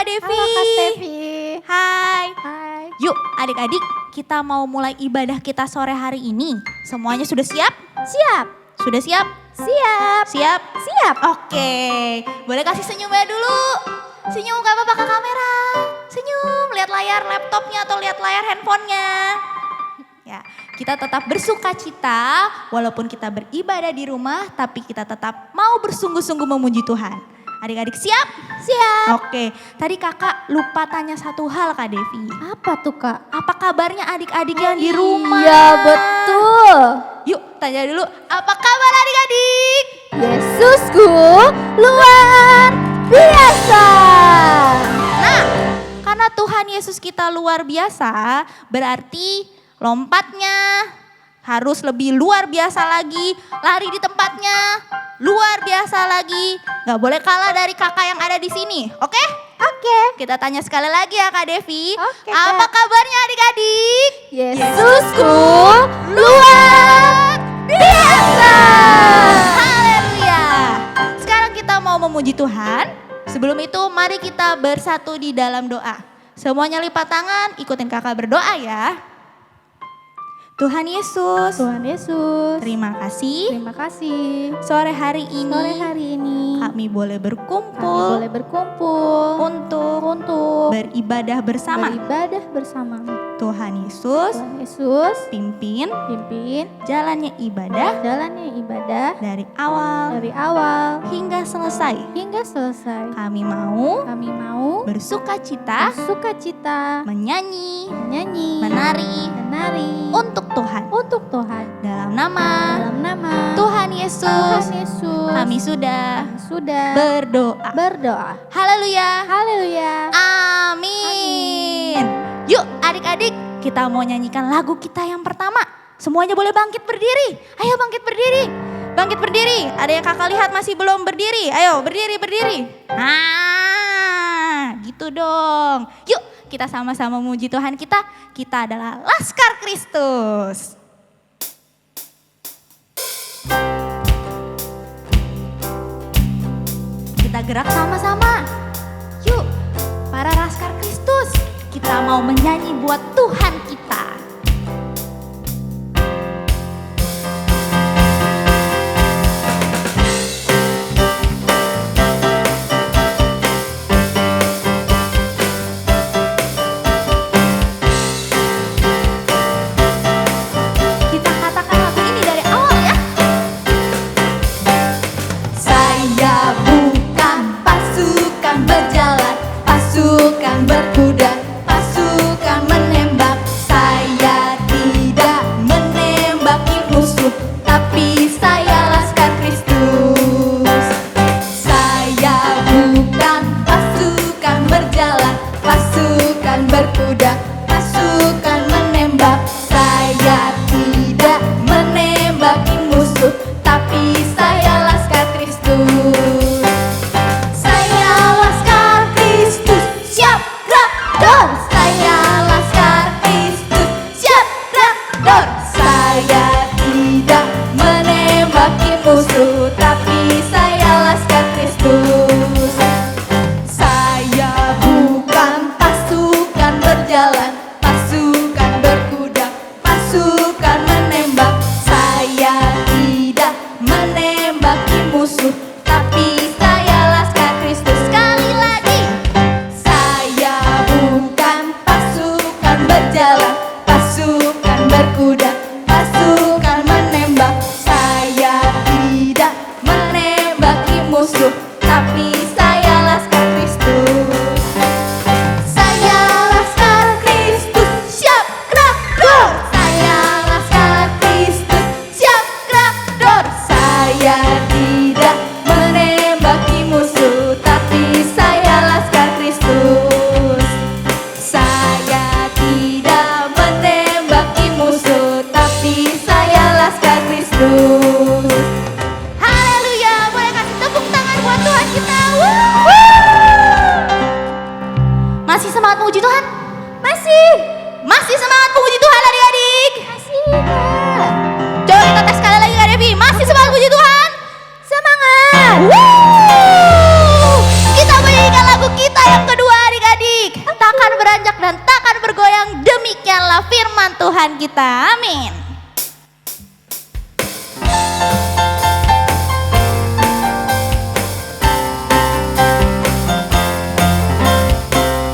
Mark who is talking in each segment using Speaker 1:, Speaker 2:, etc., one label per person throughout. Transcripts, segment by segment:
Speaker 1: Kak Devi.
Speaker 2: Halo Kak Stevi.
Speaker 1: Hai.
Speaker 2: Hai.
Speaker 1: Yuk adik-adik, kita mau mulai ibadah kita sore hari ini. Semuanya sudah siap?
Speaker 2: Siap.
Speaker 1: Sudah siap?
Speaker 2: Siap.
Speaker 1: Siap?
Speaker 2: Siap.
Speaker 1: Oke, boleh kasih senyumnya dulu. Senyum gak apa-apa ke kamera. Senyum, lihat layar laptopnya atau lihat layar handphonenya. Ya, kita tetap bersuka cita walaupun kita beribadah di rumah, tapi kita tetap mau bersungguh-sungguh memuji Tuhan. Adik-adik siap?
Speaker 2: Siap.
Speaker 1: Oke, tadi kakak lupa tanya satu hal Kak Devi.
Speaker 2: Apa tuh Kak?
Speaker 1: Apa kabarnya adik-adik yang di rumah?
Speaker 2: Iya betul.
Speaker 1: Yuk tanya dulu, apa kabar adik-adik?
Speaker 2: Yesusku luar biasa.
Speaker 1: Nah, karena Tuhan Yesus kita luar biasa, berarti lompatnya harus lebih luar biasa lagi, lari di tempatnya luar biasa lagi. Gak boleh kalah dari kakak yang ada di sini, oke?
Speaker 2: Oke.
Speaker 1: Kita tanya sekali lagi ya Kak Devi.
Speaker 2: Oke, Kak.
Speaker 1: Apa kabarnya adik-adik?
Speaker 2: Yesusku luar biasa.
Speaker 1: Haleluya. Sekarang kita mau memuji Tuhan. Sebelum itu mari kita bersatu di dalam doa. Semuanya lipat tangan, ikutin kakak berdoa ya. Tuhan Yesus,
Speaker 2: Tuhan Yesus.
Speaker 1: terima kasih.
Speaker 2: Terima kasih.
Speaker 1: Sore hari ini,
Speaker 2: Sore hari ini
Speaker 1: kami boleh
Speaker 2: kami
Speaker 1: berkumpul
Speaker 2: boleh berkumpul
Speaker 1: untuk beribadah bersama.
Speaker 2: beribadah bersama.
Speaker 1: Tuhan Yesus,
Speaker 2: Tuhan Yesus
Speaker 1: pimpin
Speaker 2: pimpin
Speaker 1: jalannya ibadah
Speaker 2: jalannya ibadah
Speaker 1: dari awal
Speaker 2: dari awal
Speaker 1: hingga selesai.
Speaker 2: hingga selesai.
Speaker 1: Kami mau
Speaker 2: Kami mau
Speaker 1: bersuka cita,
Speaker 2: sukacita
Speaker 1: menyanyi,
Speaker 2: menyanyi,
Speaker 1: menari
Speaker 2: untuk
Speaker 1: untuk Tuhan. Dalam nama
Speaker 2: nama
Speaker 1: Tuhan Yesus,
Speaker 2: Tuhan Yesus.
Speaker 1: kami sudah
Speaker 2: sudah
Speaker 1: berdoa.
Speaker 2: berdoa.
Speaker 1: Haleluya.
Speaker 2: Haleluya.
Speaker 1: Amin. Yuk adik-adik, kita mau nyanyikan lagu kita yang pertama. Semuanya boleh bangkit berdiri. Ayo bangkit berdiri. Bangkit berdiri. Ada yang kakak lihat masih belum berdiri. Ayo berdiri. Nah, gitu dong. Yuk kita sama-sama memuji Tuhan kita. Kita adalah Laskar Kristus. Kita gerak sama-sama. Yuk, para Laskar Kristus, kita mau menyanyi buat Tuhan kita. Kita katakan lagu ini dari awal ya. Saya bukan pasukan berjalan, pasukan berkuda, pasukan menembak. Saya tidak menembaki musuh, tapi saya Laskar Kristus. Saya bukan pasukan berjalan, pasukan berkuda, pasukan menembak. Saya tidak menembaki musuh, tapi saya Laskar Kristus. Saya Laskar Kristus, siap gerak dor. Saya Laskar Kristus, siap gerak dor. Saya tidak menembaki musuh, tapi saya Laskar Kristus. Saya bukan pasukan berjalan, pasukan berkuda, pasukan menembak. Saya tidak menembaki musuh, tapi saya Laskar Kristus. Sekali lagi. Saya bukan pasukan berjalan, pasukan berkuda, pasukan menembak. Saya tidak menembaki musuh, tapi saya Laskar Kristus. Saya Laskar Kristus, siap gerak dor. Saya Laskar Kristus, siap gerak dor. Saya tidak menembaki musuh, tapi saya Laskar Kristus. Saya tidak menembaki musuh, tapi saya Laskar Kristus. Haleluya, boleh kasih tepuk tangan buat Tuhan kita. Masih semangat memuji Tuhan? Masih semangat memuji Tuhan adik-adik?
Speaker 2: Masih Kak.
Speaker 1: Coba kita tes sekali lagi Kak Devi, masih semangat memuji Tuhan?
Speaker 2: Semangat.
Speaker 1: Kita menyanyikan lagu kita yang kedua adik demikianlah firman Tuhan kita. Amin.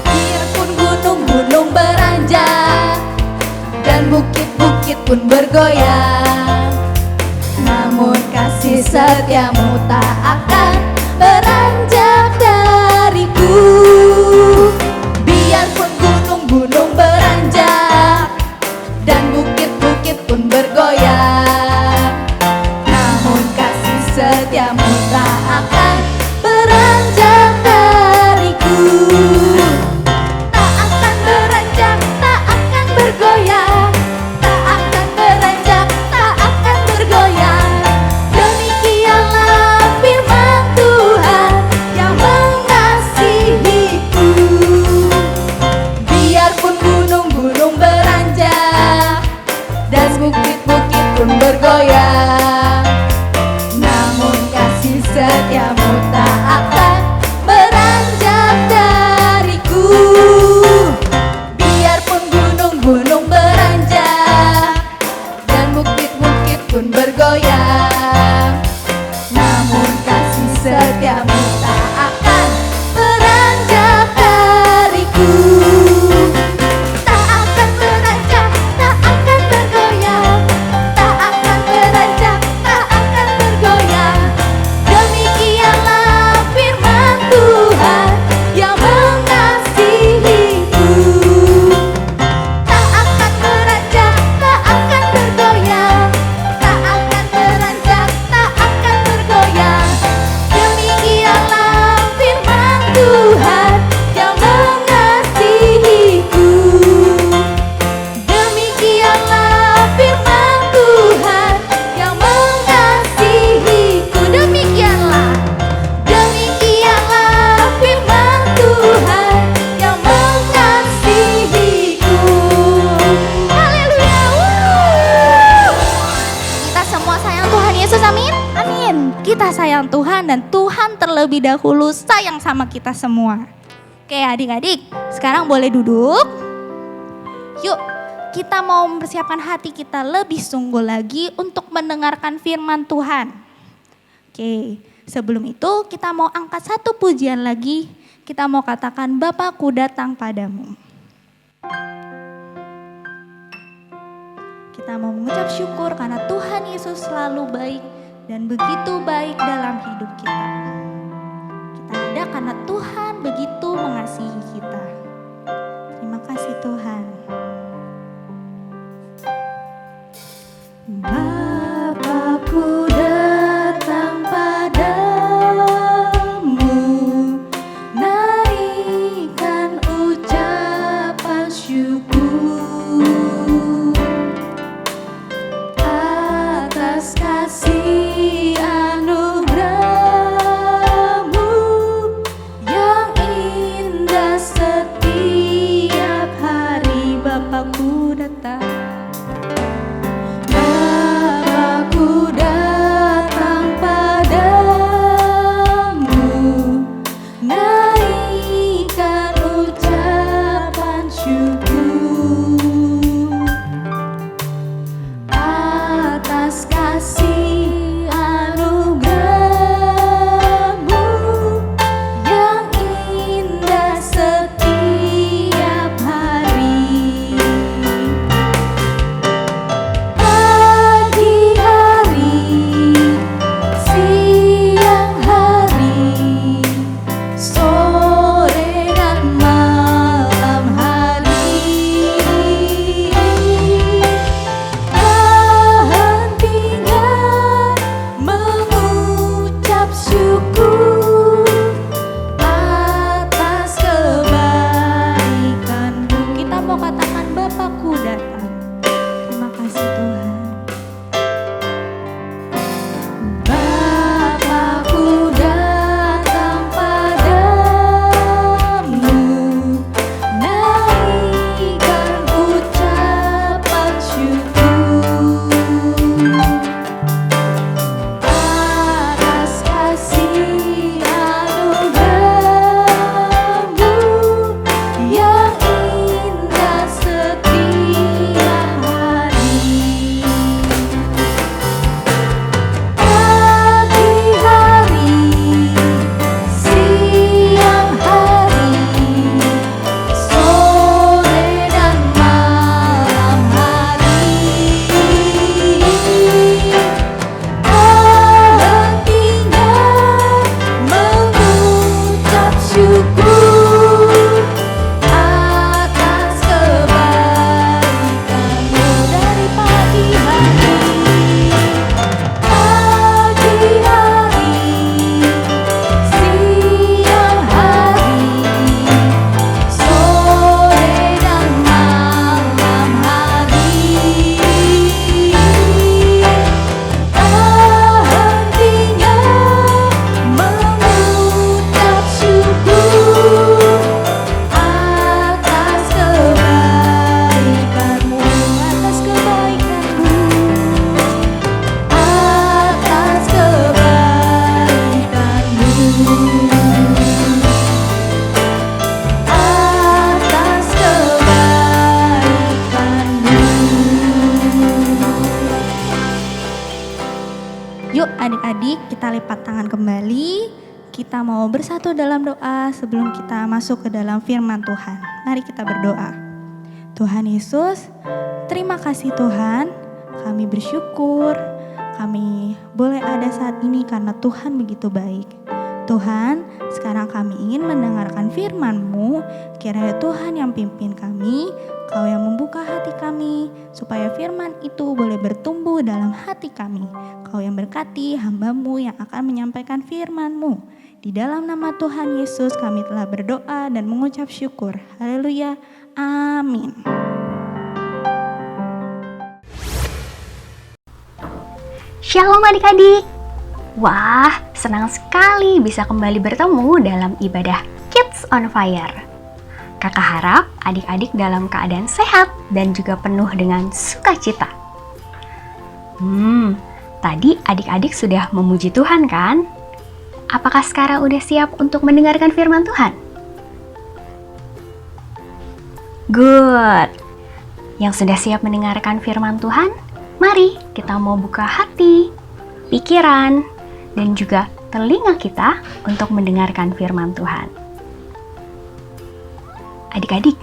Speaker 2: Biarpun gunung-gunung beranjak dan bukit-bukit pun bergoyang, namun kasih setiamu tak akan beranjak dariku. Biarpun gunung-gunung beranjak dan bukit-bukit pun bergoyang, namun kasih setiamu tak akan beranjak dariku. Tak akan beranjak, tak akan bergoyang, tak akan beranjak, tak akan bergoyang. Demikianlah firman Tuhan yang mengasihiku. Biarpun gunung-gunung beranjak dan bukit-bukit pun bergoyang, namun kasih setiamu tak akan beranjak dariku. Biarpun gunung-gunung beranjak dan bukit-bukit pun bergoyang, namun kasih setiamu tak akan beranjak dariku. Tak akan beranjak, tak akan bergoyang, tak akan beranjak, tak akan bergoyang. Demikianlah firman Tuhan yang mengasihiku. Tak akan beranjak, tak akan bergoyang, tak akan beranjak, tak akan bergoyang. Demikianlah firman Tuhan yang mengasihiku. Demikianlah firman Tuhan yang mengasihiku. Demikianlah firman Tuhan yang mengasihiku. Haleluya.
Speaker 1: Kita semua sayang Tuhan Yesus, amin.
Speaker 2: Amin.
Speaker 1: Kita sayang Tuhan dan Tuhan terlebih dahulu sayang sama kita semua. Oke adik-adik, sekarang boleh duduk. Yuk, kita mau mempersiapkan hati kita lebih sungguh lagi untuk mendengarkan firman Tuhan. Oke, sebelum itu kita mau angkat satu pujian lagi. Kita mau katakan Bapakku datang padamu. Kita mau mengucap syukur karena Tuhan Yesus selalu baik dan begitu baik dalam hidup kita. Kita ada karena Tuhan begitu mengasihi kita. Terima kasih Tuhan.
Speaker 2: Bapakku datang padamu, naikkan ucapan syukur atas kasih anugerah-Mu yang
Speaker 1: tangan kembali. Kita mau bersatu dalam doa sebelum kita masuk ke dalam firman Tuhan. Mari kita berdoa. Tuhan Yesus, terima kasih Tuhan. Kami bersyukur kami boleh ada saat ini karena Tuhan begitu baik. Tuhan, sekarang kami ingin mendengarkan firman-Mu. Kiranya Tuhan yang pimpin kami, Kau yang membuka hati kami, supaya firman itu boleh bertumbuh dalam hati kami. Kau yang berkati hamba-Mu yang akan menyampaikan firman-Mu. Di dalam nama Tuhan Yesus kami telah berdoa dan mengucap syukur. Haleluya. Amin.
Speaker 3: Shalom adik-adik. Wah, senang sekali bisa kembali bertemu dalam ibadah Kids on Fire. Kakak harap adik-adik dalam keadaan sehat dan juga penuh dengan sukacita. Tadi adik-adik sudah memuji Tuhan kan? Apakah sekarang udah siap untuk mendengarkan firman Tuhan? Good. Yang sudah siap mendengarkan firman Tuhan, mari kita mau buka hati, pikiran, dan juga telinga kita untuk mendengarkan firman Tuhan. Adik-adik,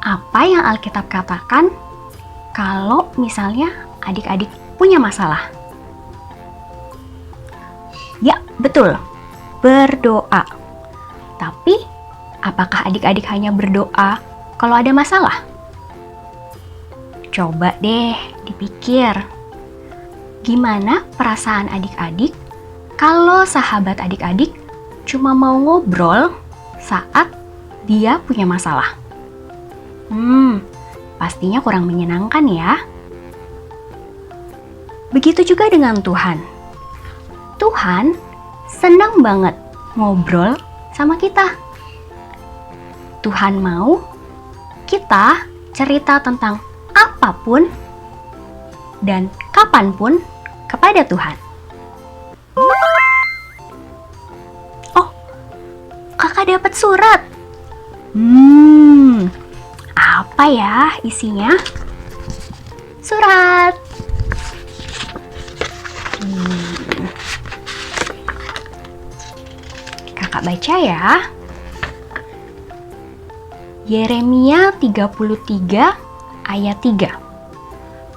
Speaker 3: apa yang Alkitab katakan kalau misalnya adik-adik punya masalah? Ya, betul, berdoa. Tapi, apakah adik-adik hanya berdoa kalau ada masalah? Coba deh dipikir, gimana perasaan adik-adik kalau sahabat adik-adik cuma mau ngobrol saat dia punya masalah? Pastinya kurang menyenangkan ya. Begitu juga dengan Tuhan. Tuhan senang banget ngobrol sama kita. Tuhan mau kita cerita tentang apapun dan kapanpun kepada Tuhan. Oh, kakak dapat surat. Apa ya isinya? Surat. Kakak baca ya. Yeremia 33 ayat 3.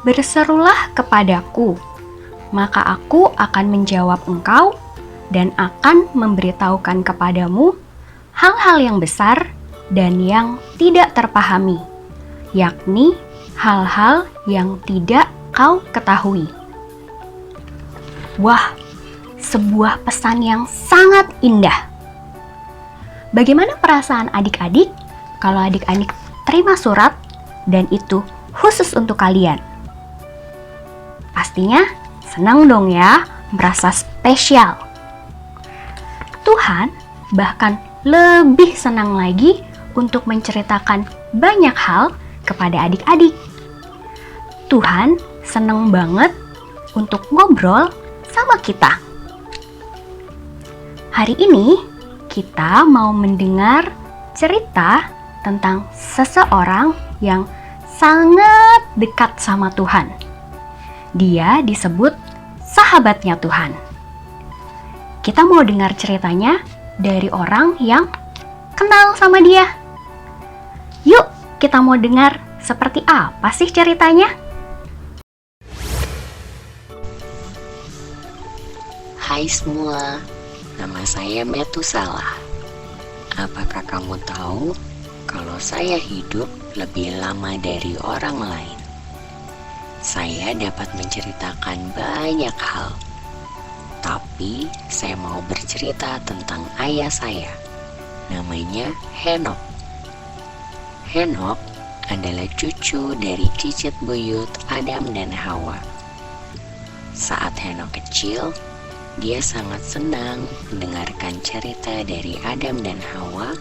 Speaker 3: Berserulah kepadaku, maka aku akan menjawab engkau dan akan memberitahukan kepadamu hal-hal yang besar dan yang tidak terpahami, yakni hal-hal yang tidak kau ketahui. Wah, sebuah pesan yang sangat indah. Bagaimana perasaan adik-adik kalau adik-adik terima surat dan itu khusus untuk kalian? Pastinya senang dong ya, merasa spesial. Tuhan bahkan lebih senang lagi untuk menceritakan banyak hal kepada adik-adik. Tuhan senang banget untuk ngobrol sama kita. Hari ini kita mau mendengar cerita tentang seseorang yang sangat dekat sama Tuhan. Dia disebut sahabatnya Tuhan. Kita mau dengar ceritanya dari orang yang kenal sama dia. Yuk, kita mau dengar seperti apa sih ceritanya?
Speaker 4: Hai semua, nama saya Metusalah. Apakah kamu tahu kalau saya hidup lebih lama dari orang lain? Saya dapat menceritakan banyak hal, tapi saya mau bercerita tentang ayah saya. Namanya Henok. Henok adalah cucu dari cicit buyut Adam dan Hawa. Saat Henok kecil, dia sangat senang mendengarkan cerita dari Adam dan Hawa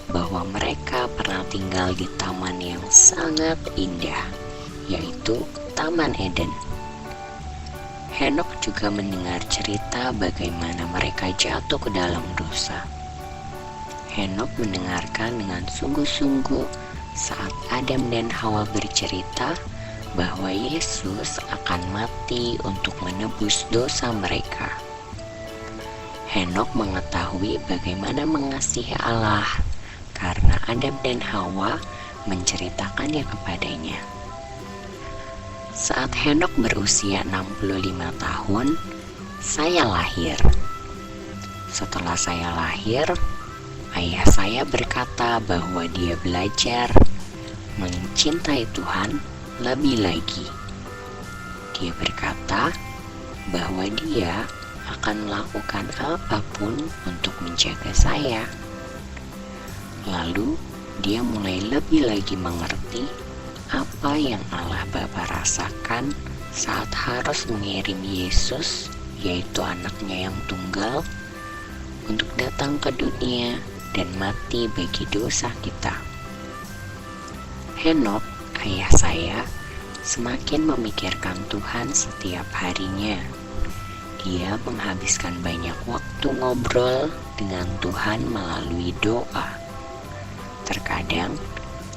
Speaker 4: bahwa mereka pernah tinggal di taman yang sangat indah, yaitu Taman Eden. Henok juga mendengar cerita bagaimana mereka jatuh ke dalam dosa. Henok mendengarkan dengan sungguh-sungguh saat Adam dan Hawa bercerita bahwa Yesus akan mati untuk menebus dosa mereka. Henokh mengetahui bagaimana mengasihi Allah karena Adam dan Hawa menceritakannya kepadanya. Saat Henokh berusia 65 tahun, saya lahir. Setelah saya lahir, ayah saya berkata bahwa dia belajar mencintai Tuhan lebih lagi. Dia berkata bahwa dia akan melakukan apapun untuk menjaga saya. Lalu dia mulai lebih lagi mengerti apa yang Allah Bapa rasakan saat harus mengirim Yesus, yaitu anaknya yang tunggal, untuk datang ke dunia dan mati bagi dosa kita. Henokh, ayah saya, semakin memikirkan Tuhan setiap harinya. Dia menghabiskan banyak waktu ngobrol dengan Tuhan melalui doa. Terkadang,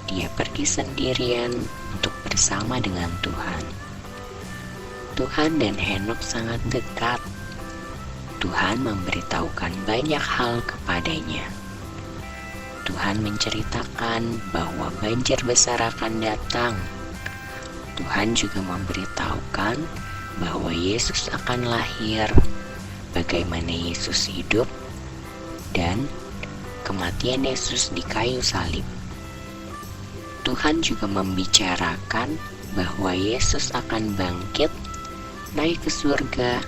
Speaker 4: dia pergi sendirian untuk bersama dengan Tuhan. Tuhan dan Henokh sangat dekat. Tuhan memberitahukan banyak hal kepadanya. Tuhan menceritakan bahwa banjir besar akan datang. Tuhan juga memberitahukan bahwa Yesus akan lahir, bagaimana Yesus hidup, dan kematian Yesus di kayu salib. Tuhan juga membicarakan bahwa Yesus akan bangkit, naik ke surga,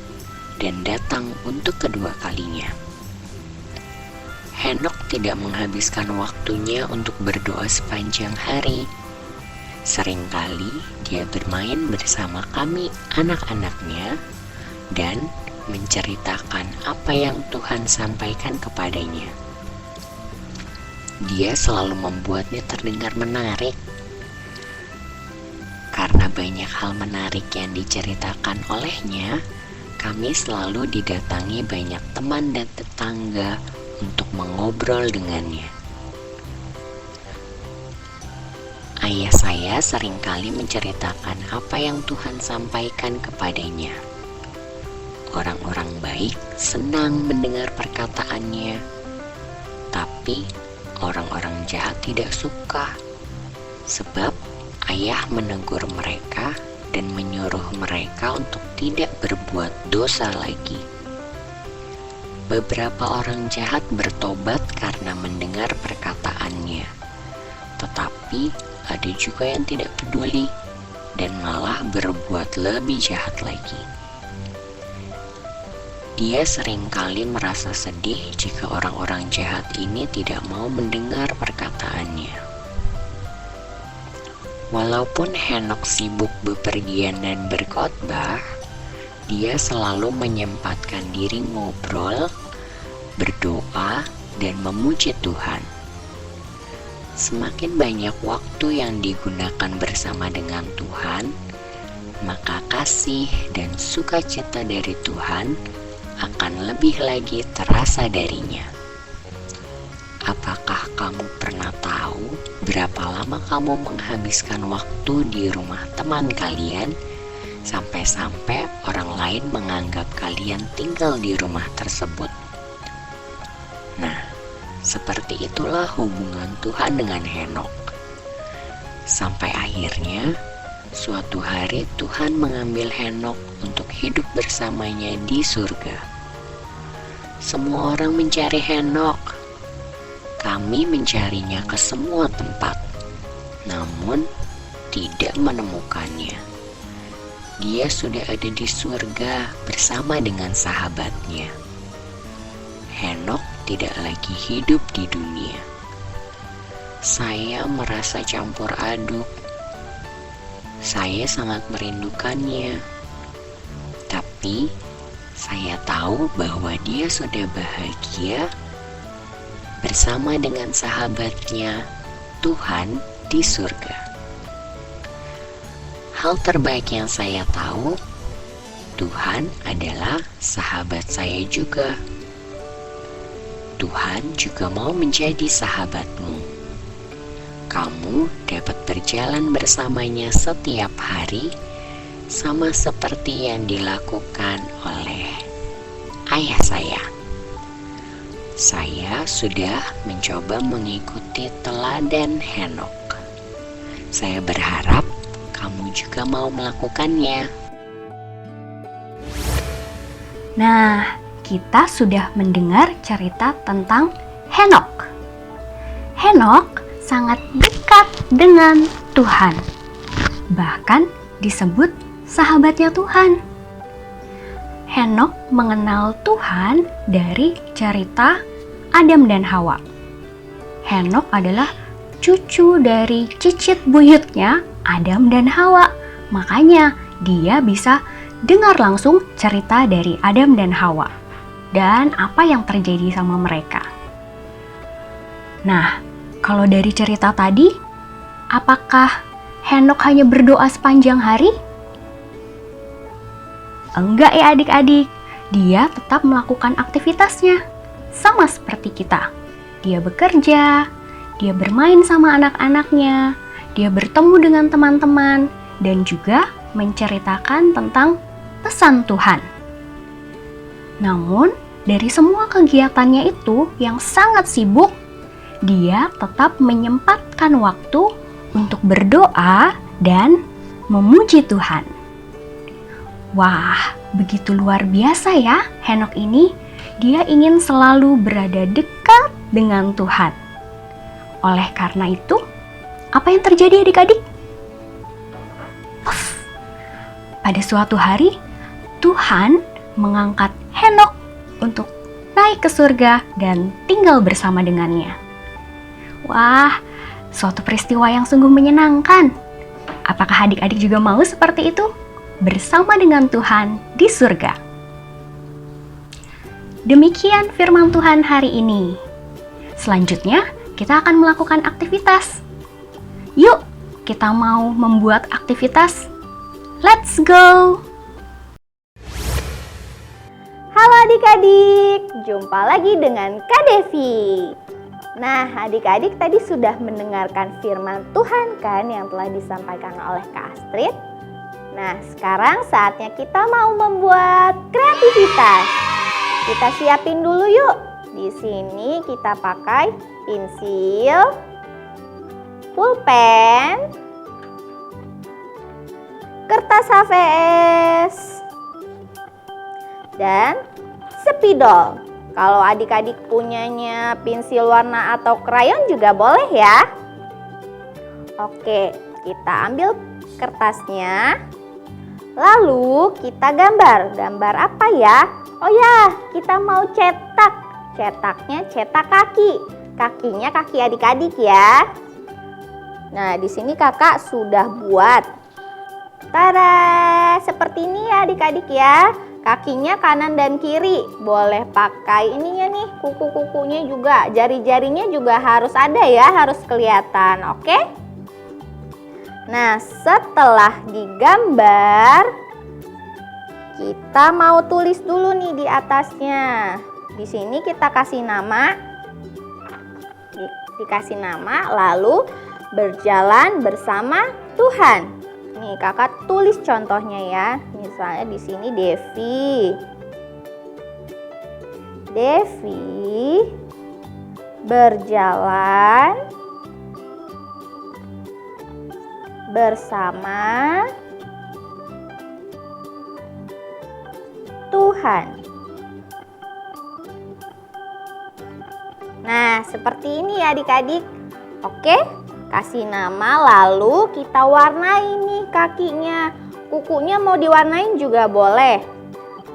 Speaker 4: dan datang untuk kedua kalinya. Henokh tidak menghabiskan waktunya untuk berdoa sepanjang hari. Seringkali dia bermain bersama kami anak-anaknya dan menceritakan apa yang Tuhan sampaikan kepadanya. Dia selalu membuatnya terdengar menarik. Karena banyak hal menarik yang diceritakan olehnya, kami selalu didatangi banyak teman dan tetangga untuk mengobrol dengannya. Ayah saya seringkali menceritakan apa yang Tuhan sampaikan kepadanya. Orang-orang baik senang mendengar perkataannya, tapi orang-orang jahat tidak suka, sebab ayah menegur mereka dan menyuruh mereka untuk tidak berbuat dosa lagi. Beberapa orang jahat bertobat karena mendengar perkataannya, tetapi ada juga yang tidak peduli dan malah berbuat lebih jahat lagi. Dia seringkali merasa sedih jika orang-orang jahat ini tidak mau mendengar perkataannya. Walaupun Henokh sibuk bepergian dan berkhotbah, dia selalu menyempatkan diri ngobrol, berdoa, dan memuji Tuhan. Semakin banyak waktu yang digunakan bersama dengan Tuhan, maka kasih dan sukacita dari Tuhan akan lebih lagi terasa darinya. Apakah kamu pernah tahu berapa lama kamu menghabiskan waktu di rumah teman kalian sampai-sampai orang lain menganggap kalian tinggal di rumah tersebut? Nah, seperti itulah hubungan Tuhan dengan Henokh. Sampai akhirnya, suatu hari Tuhan mengambil Henokh untuk hidup bersamanya di surga. Semua orang mencari Henokh. Kami mencarinya ke semua tempat, namun tidak menemukannya. Dia sudah ada di surga bersama dengan sahabatnya. Henokh tidak lagi hidup di dunia. Saya merasa campur aduk. Saya sangat merindukannya. Tapi saya tahu bahwa dia sudah bahagia bersama dengan sahabatnya Tuhan di surga. Hal terbaik yang saya tahu, Tuhan adalah sahabat saya juga. Tuhan juga mau menjadi sahabatmu. Kamu dapat berjalan bersamanya setiap hari, sama seperti yang dilakukan oleh ayah saya. Saya sudah mencoba mengikuti teladan Henok. Saya berharap kamu juga mau melakukannya.
Speaker 3: Nah, kita sudah mendengar cerita tentang Henok. Henok sangat dekat dengan Tuhan. Bahkan disebut sahabatnya Tuhan. Henok mengenal Tuhan dari cerita Adam dan Hawa. Henok adalah cucu dari cicit buyutnya Adam dan Hawa. Makanya dia bisa dengar langsung cerita dari Adam dan Hawa dan apa yang terjadi sama mereka. Nah, kalau dari cerita tadi, apakah Henok hanya berdoa sepanjang hari? Enggak ya adik-adik, dia tetap melakukan aktivitasnya. Sama seperti kita. Dia bekerja, dia bermain sama anak-anaknya, dia bertemu dengan teman-teman, dan juga menceritakan tentang pesan Tuhan. Namun, dari semua kegiatannya itu yang sangat sibuk, dia tetap menyempatkan waktu untuk berdoa dan memuji Tuhan. Wah, begitu luar biasa ya Henok ini. Dia ingin selalu berada dekat dengan Tuhan. Oleh karena itu, apa yang terjadi adik-adik? Pada suatu hari, Tuhan mengangkat Henok untuk naik ke surga dan tinggal bersama dengannya. Wah, suatu peristiwa yang sungguh menyenangkan. Apakah adik-adik juga mau seperti itu? Bersama dengan Tuhan di surga. Demikian firman Tuhan hari ini. Selanjutnya, kita akan melakukan aktivitas. Yuk, kita mau membuat aktivitas. Let's go!
Speaker 1: Halo adik-adik, jumpa lagi dengan Kak Devi. Nah, adik-adik tadi sudah mendengarkan firman Tuhan kan yang telah disampaikan oleh Kak Astrid. Nah, sekarang saatnya kita mau membuat kreativitas. Kita siapin dulu yuk. Di sini kita pakai pensil, pulpen, kertas HVS, dan spidol. Kalau adik-adik punyanya pensil warna atau krayon juga boleh ya. Oke, kita ambil kertasnya. Lalu kita gambar. Gambar apa ya? Oh ya, kita mau cetak. Cetaknya cetak kaki. Kakinya kaki adik-adik ya. Nah, di sini kakak sudah buat. Tada, seperti ini ya adik-adik ya. Kakinya kanan dan kiri. Boleh pakai ininya nih, kuku-kukunya juga. Jari-jarinya juga harus ada ya, harus kelihatan. Oke? Nah, setelah digambar, kita mau tulis dulu nih di atasnya. Di sini kita kasih nama. Dikasih nama, lalu berjalan bersama Tuhan. Nih, kakak tulis contohnya ya. Misalnya di sini Devi. Devi berjalan bersama Tuhan. Nah, seperti ini ya adik-adik. Oke, kasih nama lalu kita warnai nih kakinya. Kukunya mau diwarnain juga boleh.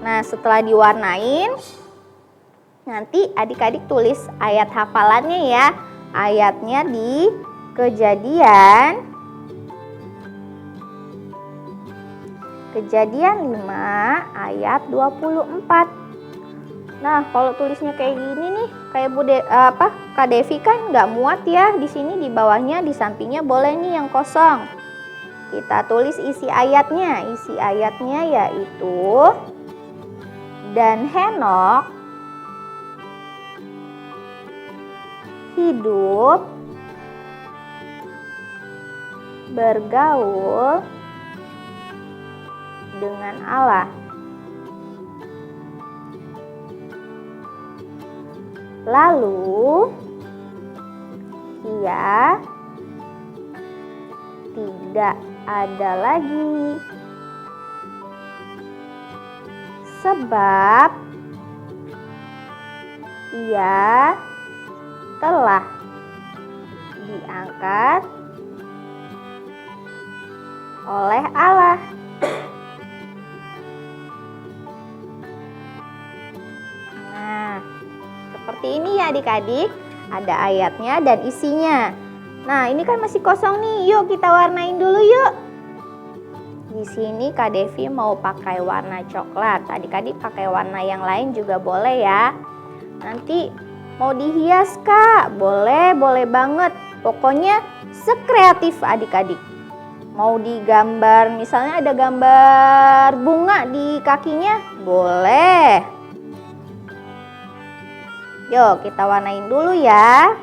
Speaker 1: Nah, setelah diwarnain, nanti adik-adik tulis ayat hafalannya ya. Ayatnya di Kejadian 5 ayat 24. Nah, kalau tulisnya kayak gini nih, kayak Kak Devi kan nggak muat ya. Di sini di bawahnya, di sampingnya boleh nih yang kosong. Kita tulis isi ayatnya. Isi ayatnya yaitu, dan Henok hidup bergaul dengan Allah. Lalu ia tidak ada lagi, sebab ia telah diangkat oleh Allah. Nah, seperti ini ya adik-adik, ada ayatnya dan isinya. Nah, ini kan masih kosong nih, yuk kita warnain dulu yuk. Di sini Kak Devi mau pakai warna coklat, adik-adik pakai warna yang lain juga boleh ya. Nanti mau dihias Kak, boleh banget. Pokoknya sekreatif adik-adik. Mau digambar, misalnya ada gambar bunga di kakinya, boleh. Yuk kita warnain dulu ya.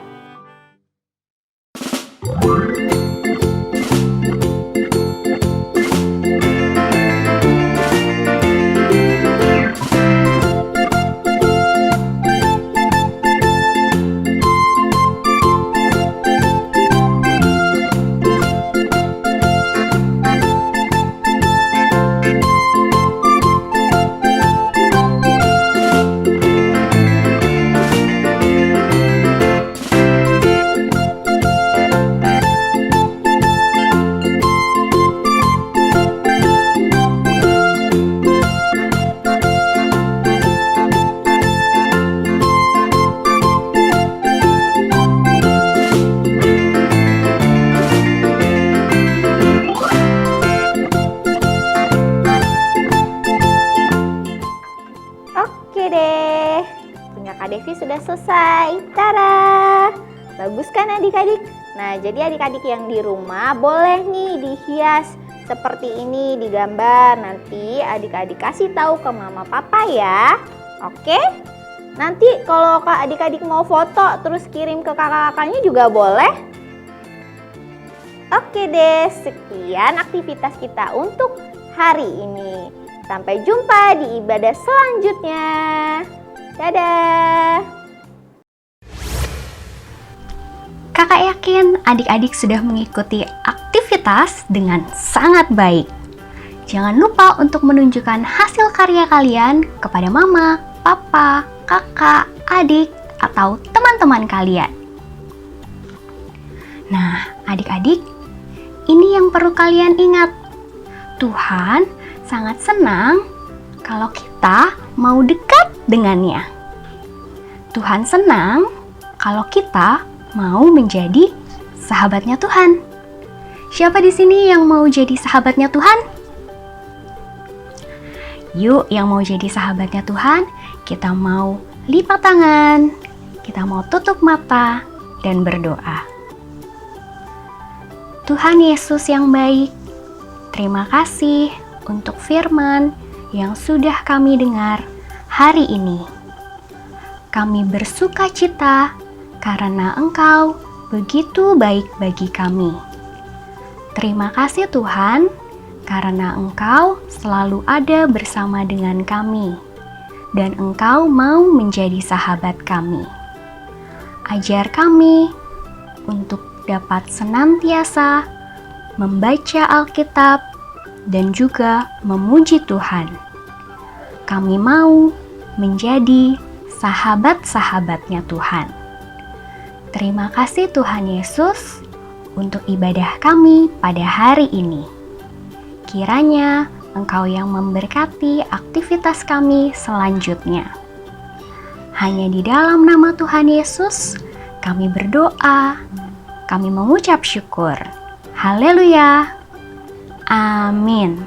Speaker 1: Oke deh, punya Kak Devi sudah selesai. Tada! Bagus kan adik-adik? Nah, jadi adik-adik yang di rumah boleh nih dihias seperti ini, digambar. Nanti adik-adik kasih tahu ke mama papa ya. Oke? Nanti kalau adik-adik mau foto terus kirim ke kakak-kakaknya juga boleh. Oke deh, sekian aktivitas kita untuk hari ini. Sampai jumpa di ibadah selanjutnya. Dadah.
Speaker 3: Kakak yakin adik-adik sudah mengikuti aktivitas dengan sangat baik. Jangan lupa untuk menunjukkan hasil karya kalian kepada mama, papa, kakak, adik, atau teman-teman kalian. Nah, adik-adik, ini yang perlu kalian ingat. Tuhan sangat senang kalau kita mau dekat dengannya. Tuhan senang kalau kita mau menjadi sahabatnya Tuhan. Siapa di sini yang mau jadi sahabatnya Tuhan? Yuk, yang mau jadi sahabatnya Tuhan, kita mau lipat tangan, kita mau tutup mata dan berdoa. Tuhan Yesus yang baik, terima kasih untuk firman yang sudah kami dengar hari ini. Kami bersuka cita karena Engkau begitu baik bagi kami. Terima kasih Tuhan, karena Engkau selalu ada bersama dengan kami, dan Engkau mau menjadi sahabat kami. Ajar kami untuk dapat senantiasa membaca Alkitab dan juga memuji Tuhan. Kami mau menjadi sahabat-sahabatnya Tuhan. Terima kasih Tuhan Yesus untuk ibadah kami pada hari ini. Kiranya Engkau yang memberkati aktivitas kami selanjutnya. Hanya di dalam nama Tuhan Yesus kami berdoa, kami mengucap syukur. Haleluya! Amin.